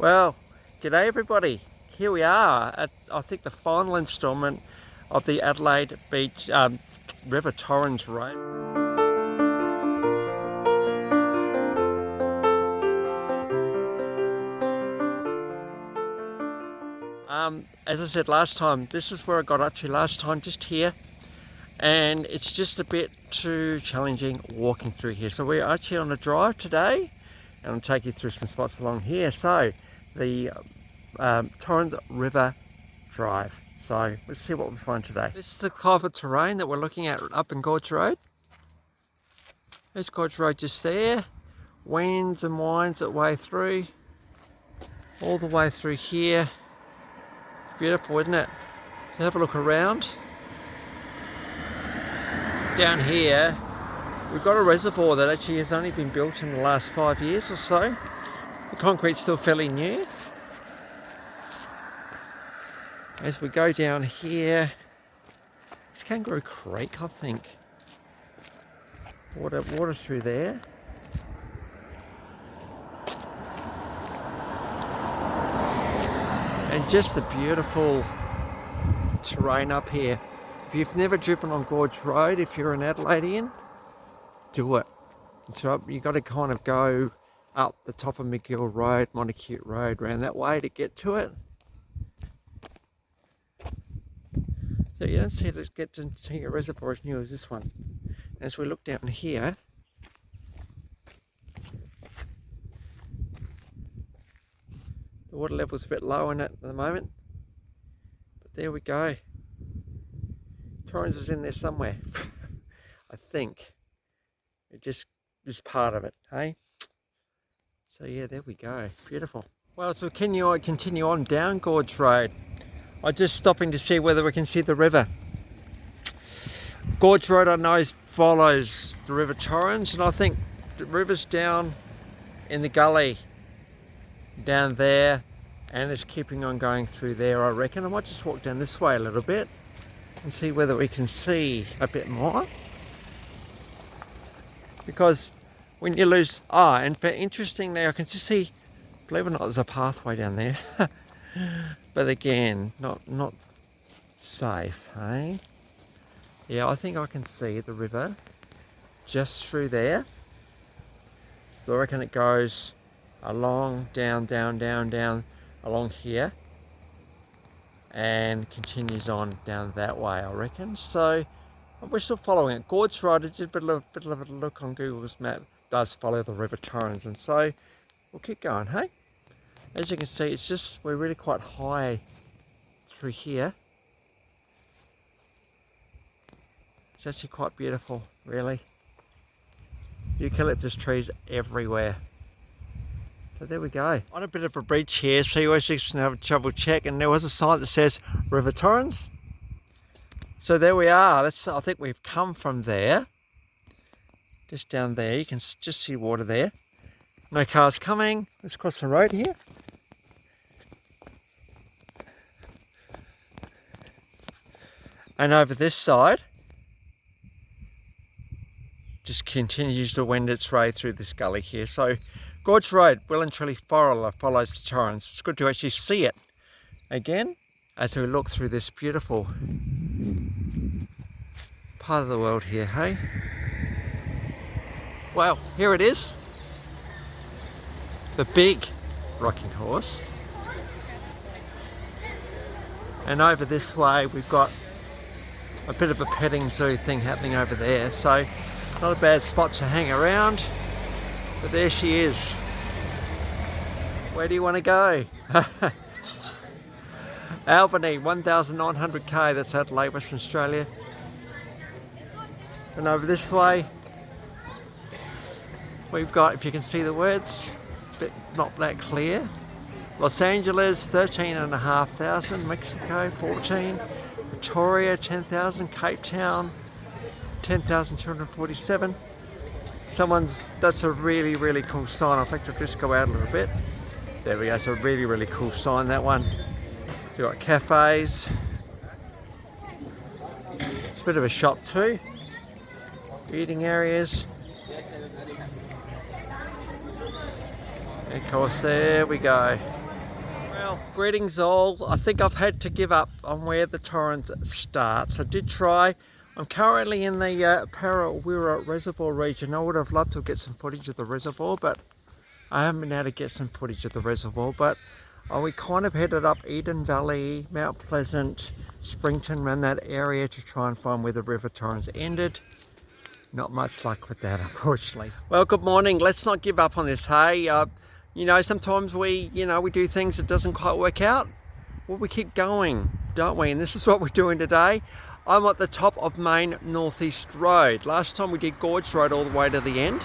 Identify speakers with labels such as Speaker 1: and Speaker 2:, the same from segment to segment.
Speaker 1: Well, g'day everybody. Here we are at, I think, the final instalment of the Adelaide Beach River Torrens Road. As I said last time, this is where I got up to last time, just here. And it's just a bit too challenging walking through here. So we're actually on a drive today, and I'll take you through some spots along here. So the Torrens River Drive. So let's see what we find today. This is the type of terrain that we're looking at up in Gorge Road. There's Gorge Road just there. Winds and winds that way through. All the way through here. Beautiful, isn't it? Have a look around. Down here, we've got a reservoir that actually has only been built in the last 5 years or so. The concrete's still fairly new. As we go down here, it's Kangaroo Creek, I think. Water through there. And just the beautiful terrain up here. If you've never driven on Gorge Road, if you're an Adelaidean, do it. So you've got to kind of go up the top of McGill Road, Montacute Road, around that way to get to it. So you don't see it get to see a reservoir as new as this one. As we look down here, the water level's a bit low in it at the moment, but there we go. Torrens is in there somewhere. I think it just is part of it, hey? So yeah, there we go. Beautiful. Well, so continue on down Gorge Road. I'm just stopping to see whether we can see the river. Gorge Road, I know, follows the River Torrens, and I think the river's down in the gully down there, and it's keeping on going through there, I reckon. I might just walk down this way a little bit and see whether we can see a bit more. Because when you lose, and interestingly, I can just see, believe it or not, there's a pathway down there. But again, not safe, hey? Yeah, I think I can see the river just through there. So I reckon it goes along, down, along here, and continues on down that way, I reckon. So we're still following it. Gorge Road, it's just a bit of a look on Google's map, does follow the River Torrens, and so we'll keep going, hey? As you can see, it's just, we're really quite high through here. It's actually quite beautiful, really. Eucalyptus trees everywhere. So there we go. On a bit of a beach here, so you always just have a travel check, and there was a sign that says River Torrens. So there we are. I think we've come from there. Just down there, you can just see water there. No cars coming. Let's cross the road here. And over this side, just continues to wend its way through this gully here. So Gorge Road well and truly follows the Torrens. It's good to actually see it again as we look through this beautiful part of the world here, hey? Well, here it is. The big rocking horse. And over this way we've got a bit of a petting zoo thing happening over there. So not a bad spot to hang around. But there she is. Where do you want to go? Albany, 1,900k, that's Adelaide, Western Australia. And over this way, we've got, if you can see the words, a bit not that clear. Los Angeles, 13,500, Mexico, 14, Victoria, 10,000, Cape Town, 10,247. That's a really, really cool sign. In fact, I'll just go out a little bit. There we go, it's a really, really cool sign, that one. So you've got cafes. It's a bit of a shop too. Eating areas. And of course, there we go. Well, greetings all. I think I've had to give up on where the Torrens starts. I did try. I'm currently in the Parawira Reservoir region. I would have loved to get some footage of the reservoir, but I haven't been able to get some footage of the reservoir. But we kind of headed up Eden Valley, Mount Pleasant, Springton, around that area to try and find where the River Torrens ended. Not much luck with that, unfortunately. Well, good morning. Let's not give up on this, hey? You know, sometimes we do things that doesn't quite work out. Well, we keep going, don't we? And this is what we're doing today. I'm at the top of Main Northeast Road. Last time we did Gorge Road all the way to the end.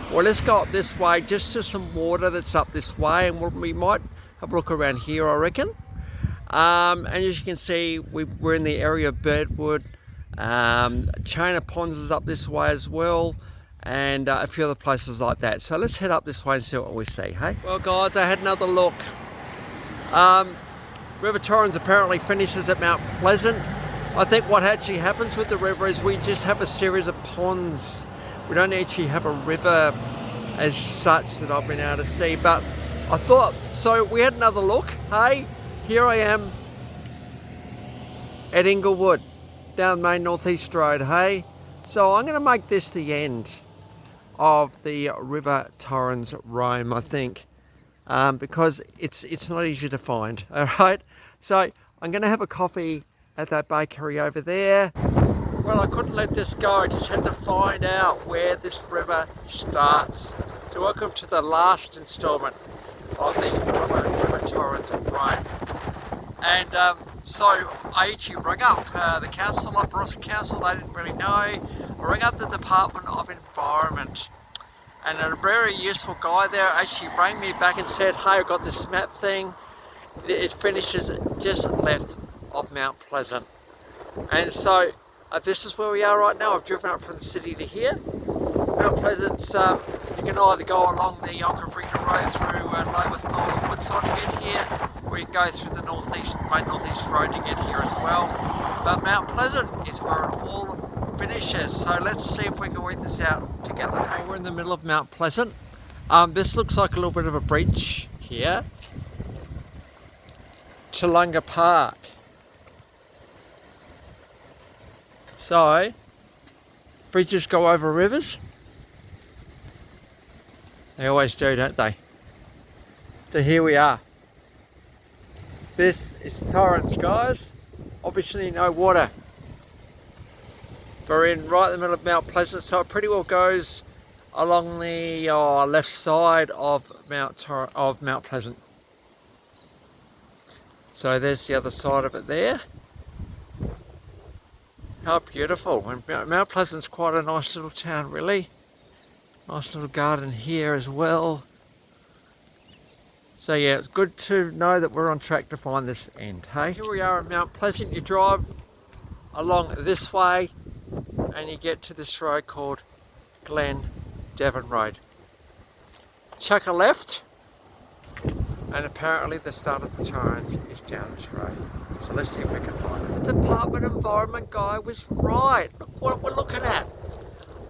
Speaker 1: Well, let's go up this way, just to some water that's up this way, and we might have a look around here, I reckon. And as you can see, we're in the area of Birdwood. Chain of Ponds is up this way as well, and a few other places like that. So let's head up this way and see what we see, hey? Well guys, I had another look. River Torrens apparently finishes at Mount Pleasant. I think what actually happens with the river is we just have a series of ponds. We don't actually have a river as such that I've been able to see, but I thought, so we had another look, hey? Here I am at Inglewood, down Main Northeast Road, hey? So I'm gonna make this the end of the River Torrens roam, I think, because it's not easy to find, all right? So I'm gonna have a coffee at that bakery over there. Well, I couldn't let this go. I just had to find out where this river starts. So welcome to the last installment of the River Torrens roam. And so I actually rang up the council, Barossa Council. They didn't really know. I rang up the Department of Environment, and a very useful guy there actually rang me back and said, hey, I've got this map thing. It finishes just left of Mount Pleasant. And so this is where we are right now. I've driven up from the city to here. Mount Pleasant's, you can either go along the Yonkabrina Road through Lower or Woodside to get here, or you can go through the Main Northeast Road to get here as well. But Mount Pleasant is where it all finishes. So let's see if we can work this out together. Hey, we're in the middle of Mount Pleasant. This looks like a little bit of a bridge here. Toolunga Park. So, bridges go over rivers. They always do, don't they? So here we are. This is Torrens, guys. Obviously no water. We're in right in the middle of Mount Pleasant, so it pretty well goes along the left side of Mount Pleasant. So there's the other side of it there. How beautiful. And Mount Pleasant's quite a nice little town, really. Nice little garden here as well. So yeah, it's good to know that we're on track to find this end, hey? Here we are at Mount Pleasant. You drive along this way and you get to this road called Glen Devon Road. Chuck a left, and apparently the start of the Torrens is down this road. So let's see if we can find it. The Department of Environment guy was right. Look what we're looking at.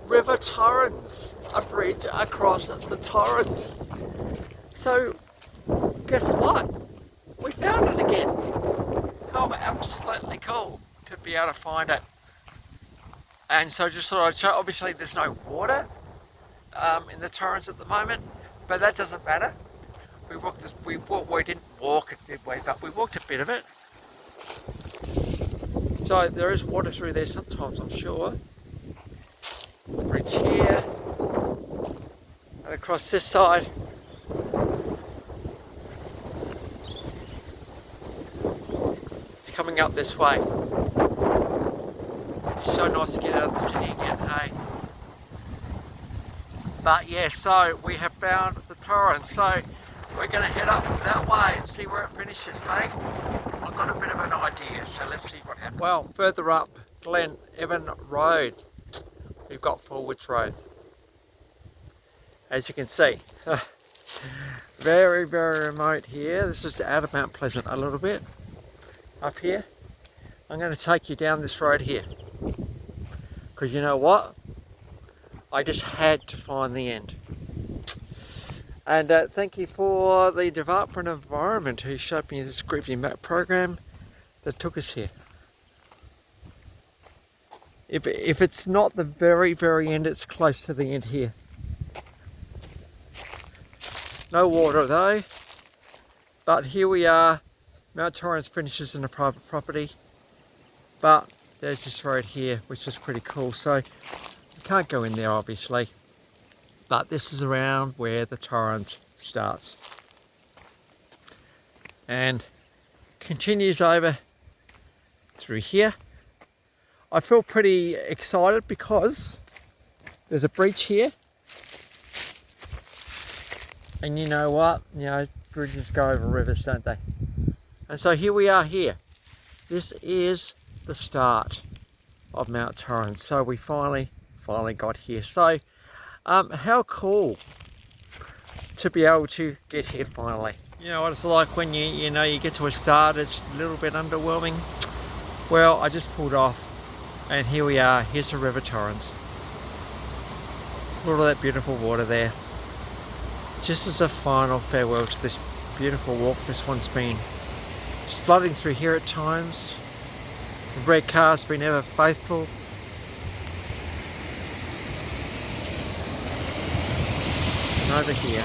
Speaker 1: River Torrens, a bridge across the Torrens. So, guess what? We found it again. How absolutely cool to be able to find it. And so just thought I'd show, obviously there's no water in the Torrens at the moment, but that doesn't matter. We didn't walk it, did we? But we walked a bit of it. So there is water through there sometimes, I'm sure. Bridge here, and across this side. It's coming up this way. It's so nice to get out of the city again, hey? But yeah, so we have found the Torrens. So we're going to head up that way and see where it finishes, hey? I've got a bit of an idea, so let's see what happens. Well, further up Glen Evan Road, we've got Forwards Road. As you can see, very, very remote here. This is out of Mount Pleasant a little bit, up here. I'm going to take you down this road here. Because you know what? I just had to find the end. And thank you for the Department of Environment who showed me this Groovy Map program that took us here. If it's not the very, very end, it's close to the end here. No water though, but here we are. Mount Torrens finishes in a private property, but there's this road here, which is pretty cool. So you can't go in there obviously, but this is around where the Torrens starts and continues over through here. I feel pretty excited because there's a beach here, and you know what, bridges go over rivers, don't they? And so here we are here. This is the start of Mount Torrens. So we finally got here. So how cool to be able to get here finally. You know what it's like when you get to a start, it's a little bit underwhelming. Well, I just pulled off and here we are. Here's the River Torrens. All of that beautiful water there. Just as a final farewell to this beautiful walk. This one's been flooding through here at times. The red car's been ever faithful. And over here,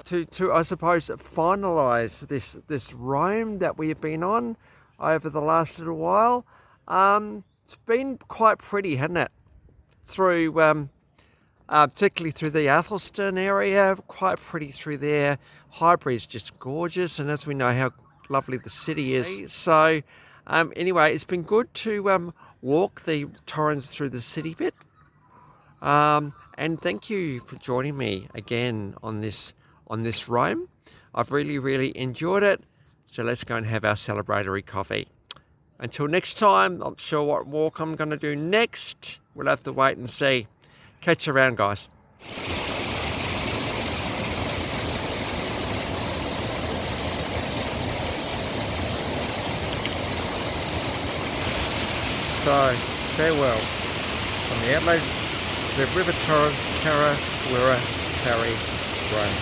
Speaker 1: to I suppose finalise this roam that we have been on over the last little while. It's been quite pretty, hasn't it? Through particularly through the Athelston area, quite pretty through there. Highbury's just gorgeous, and as we know how lovely the city is. So anyway, it's been good to walk the Torrens through the city bit. And thank you for joining me again on this roam. I've really enjoyed it. So let's go and have our celebratory coffee. Until next time, I'm not sure what walk I'm going to do next. We'll have to wait and see. Catch you around, guys. So, farewell from the Adelaide, the River Torrens, Carra, Wirra, Parry, Rome.